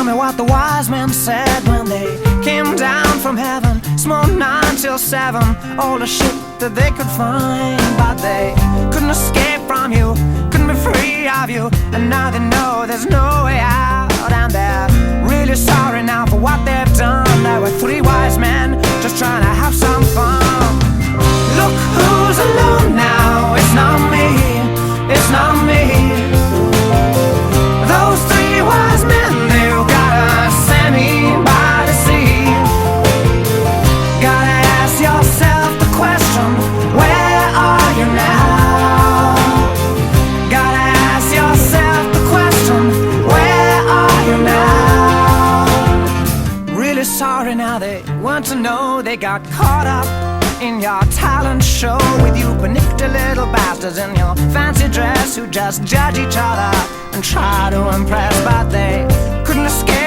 me what the wise men said when they came down from heaven. Smoked 9 till 7, all the shit that they could find. But they couldn't escape from you, couldn't be free of you. And now they know there's no way out, and they're really sorry now for what they've done. There were 3 wise men just trying to have some fun. Look who's alone now, it's not me, it's not me. Those 3 wise men, they've gotta send me by the sea. Gotta ask yourself the question, where are you now? Gotta ask yourself the question, where are you now? Really sorry now, they want to know they got caught up in your talent show with you panicky little bastards in your fancy dress who just judge each other and try to impress, but they couldn't escape